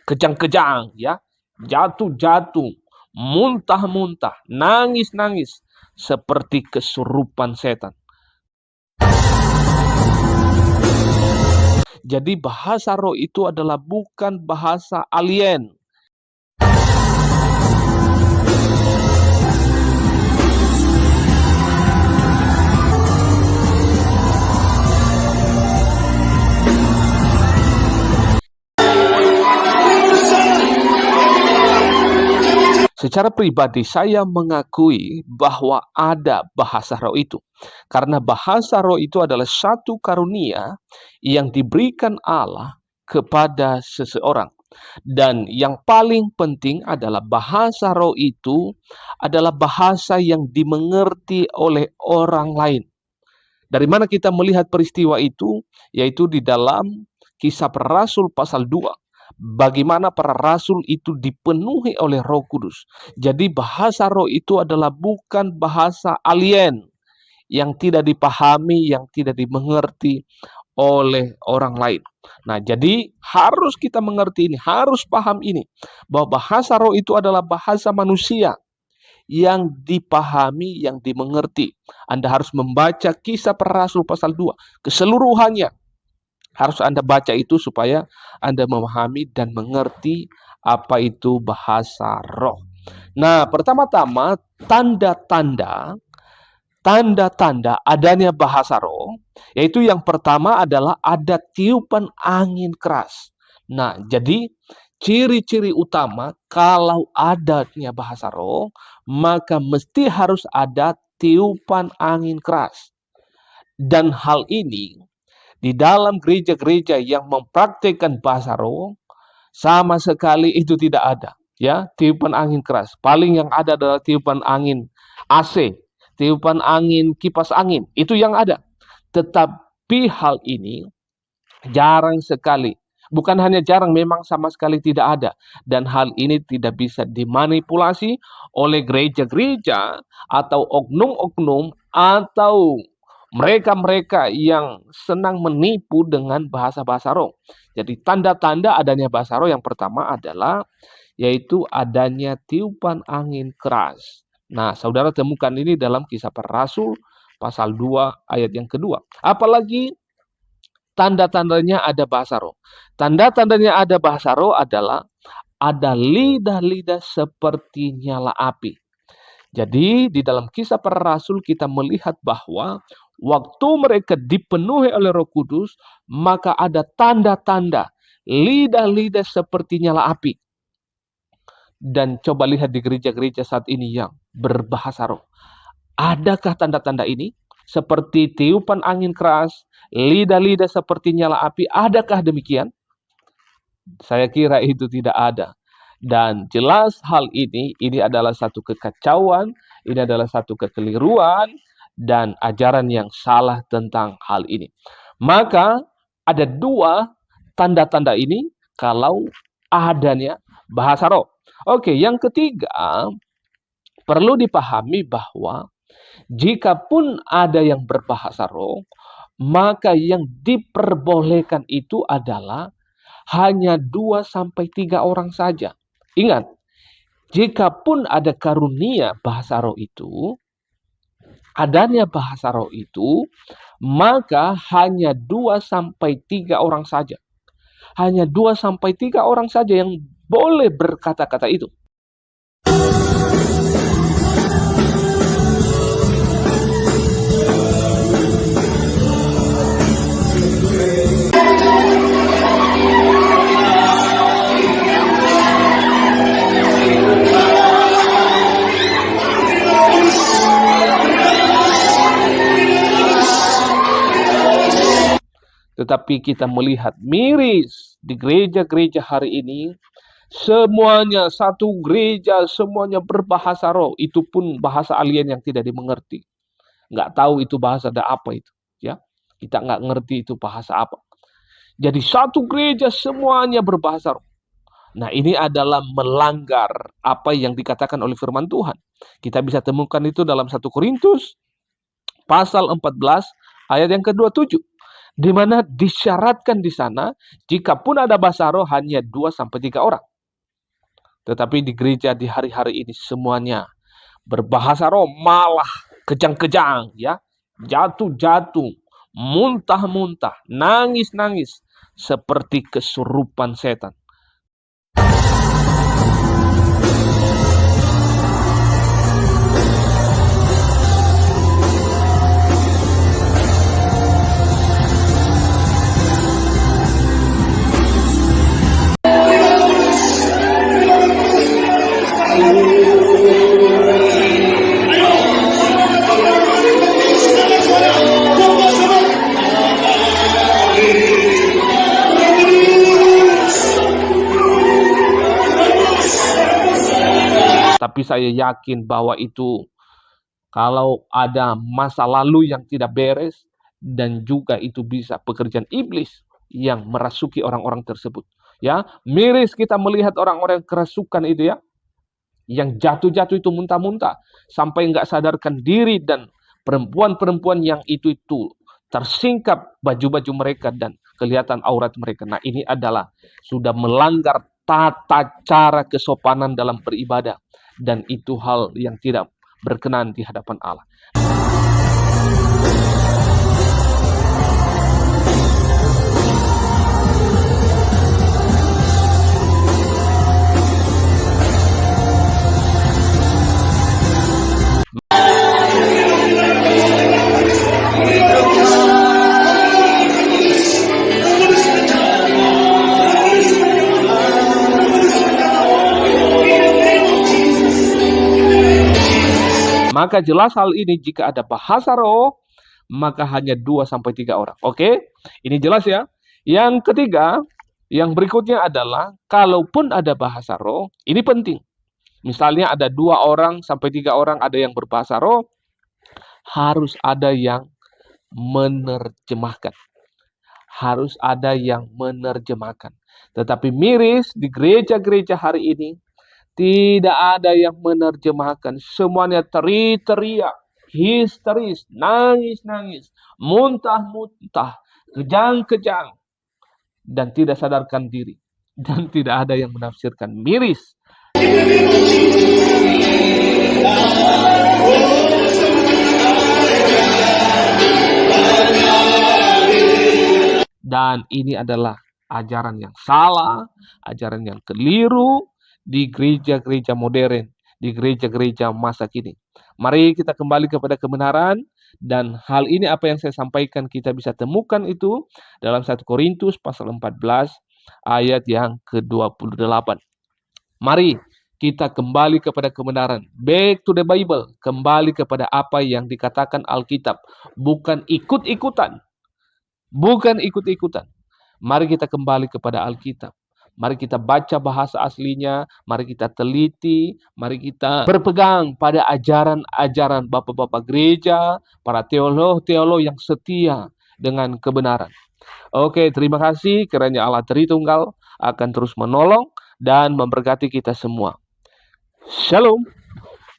kejang-kejang, ya, jatuh-jatuh, muntah-muntah, nangis-nangis, seperti kesurupan setan. Jadi bahasa roh itu adalah bukan bahasa alien. Secara pribadi saya mengakui bahwa ada bahasa roh itu. Karena bahasa roh itu adalah satu karunia yang diberikan Allah kepada seseorang. Dan yang paling penting adalah bahasa roh itu adalah bahasa yang dimengerti oleh orang lain. Dari mana kita melihat peristiwa itu? Yaitu di dalam Kisah Para Rasul pasal 2. Bagaimana para rasul itu dipenuhi oleh Roh Kudus. Jadi bahasa roh itu adalah bukan bahasa alien yang tidak dipahami, yang tidak dimengerti oleh orang lain. Nah, jadi harus kita mengerti ini, harus paham ini, bahwa bahasa roh itu adalah bahasa manusia yang dipahami, yang dimengerti. Anda harus membaca Kisah Para Rasul pasal 2 keseluruhannya. Harus Anda baca itu supaya Anda memahami dan mengerti apa itu bahasa roh. Nah, pertama-tama tanda-tanda adanya bahasa roh, yaitu yang pertama adalah ada tiupan angin keras. Nah, jadi ciri-ciri utama kalau adanya bahasa roh, maka mesti harus ada tiupan angin keras. Dan hal ini di dalam gereja-gereja yang mempraktikkan bahasa roh, sama sekali itu tidak ada. Ya, tiupan angin keras. Paling yang ada adalah tiupan angin AC, tiupan angin kipas angin. Itu yang ada. Tetapi hal ini jarang sekali. Bukan hanya jarang, memang sama sekali tidak ada. Dan hal ini tidak bisa dimanipulasi oleh gereja-gereja atau oknum-oknum atau mereka-mereka yang senang menipu dengan bahasa-bahasa roh. Jadi tanda-tanda adanya bahasa roh yang pertama adalah yaitu adanya tiupan angin keras. Nah, saudara temukan ini dalam Kisah Para Rasul pasal 2 ayat yang kedua. Apalagi tanda-tandanya ada bahasa roh. Tanda-tandanya ada bahasa roh adalah ada lidah-lidah seperti nyala api. Jadi di dalam Kisah Para Rasul kita melihat bahwa waktu mereka dipenuhi oleh Roh Kudus, maka ada tanda-tanda lidah-lidah seperti nyala api. Dan coba lihat di gereja-gereja saat ini yang berbahasa roh. Adakah tanda-tanda ini? Seperti tiupan angin keras, lidah-lidah seperti nyala api, adakah demikian? Saya kira itu tidak ada. Dan jelas hal ini adalah satu kekacauan, ini adalah satu kekeliruan, dan ajaran yang salah tentang hal ini. Maka ada dua tanda-tanda ini kalau adanya bahasa roh. Oke, yang ketiga, perlu dipahami bahwa jikapun ada yang berbahasa roh, maka yang diperbolehkan itu adalah hanya 2-3 orang saja. Ingat, jikapun ada karunia bahasa roh itu, adanya bahasa roh itu, maka hanya 2-3 orang saja. Hanya 2-3 orang saja yang boleh berkata-kata itu. Tetapi kita melihat miris di gereja-gereja hari ini, semuanya satu gereja, semuanya berbahasa roh. Itu pun bahasa alien yang tidak dimengerti. Nggak tahu itu bahasa ada apa itu. Ya, kita nggak ngerti itu bahasa apa. Jadi satu gereja semuanya berbahasa roh. Nah, ini adalah melanggar apa yang dikatakan oleh firman Tuhan. Kita bisa temukan itu dalam 1 Korintus pasal 14 ayat yang ke-27. di mana disyaratkan di sana jika pun ada bahasa roh hanya 2 sampai 3 orang. Tetapi di gereja di hari-hari ini semuanya berbahasa roh, malah kejang-kejang ya, jatuh-jatuh, muntah-muntah, nangis-nangis seperti kesurupan setan. Tapi saya yakin bahwa itu kalau ada masa lalu yang tidak beres dan juga itu bisa pekerjaan iblis yang merasuki orang-orang tersebut. Ya, miris kita melihat orang-orang kerasukan itu ya, yang jatuh-jatuh itu muntah-muntah sampai nggak sadarkan diri, dan perempuan-perempuan yang itu tersingkap baju-baju mereka dan kelihatan aurat mereka. Nah, ini adalah sudah melanggar tata cara kesopanan dalam beribadah, dan itu hal yang tidak berkenan di hadapan Allah. Maka jelas hal ini, jika ada bahasa roh, maka hanya 2 sampai 3 orang. Oke? Ini jelas ya. Yang ketiga, yang berikutnya adalah kalaupun ada bahasa roh, ini penting. Misalnya ada 2 orang sampai 3 orang ada yang berbahasa roh, harus ada yang menerjemahkan. Harus ada yang menerjemahkan. Tetapi miris di gereja-gereja hari ini, tidak ada yang menerjemahkan. Semuanya teriak, histeris, nangis-nangis, muntah-muntah, kejang-kejang, dan tidak sadarkan diri. Dan tidak ada yang menafsirkan. Miris. Dan ini adalah ajaran yang salah, ajaran yang keliru di gereja-gereja modern, di gereja-gereja masa kini. Mari kita kembali kepada kebenaran, dan hal ini apa yang saya sampaikan kita bisa temukan itu dalam 1 Korintus pasal 14 ayat yang ke-28. Mari kita kembali kepada kebenaran. Back to the Bible. Kembali kepada apa yang dikatakan Alkitab. Bukan ikut-ikutan. Bukan ikut-ikutan. Mari kita kembali kepada Alkitab. Mari kita baca bahasa aslinya, mari kita teliti, mari kita berpegang pada ajaran-ajaran bapak-bapak gereja, para teolog-teolog yang setia dengan kebenaran. Oke, terima kasih. Kiranya Allah Tritunggal akan terus menolong dan memberkati kita semua. Shalom.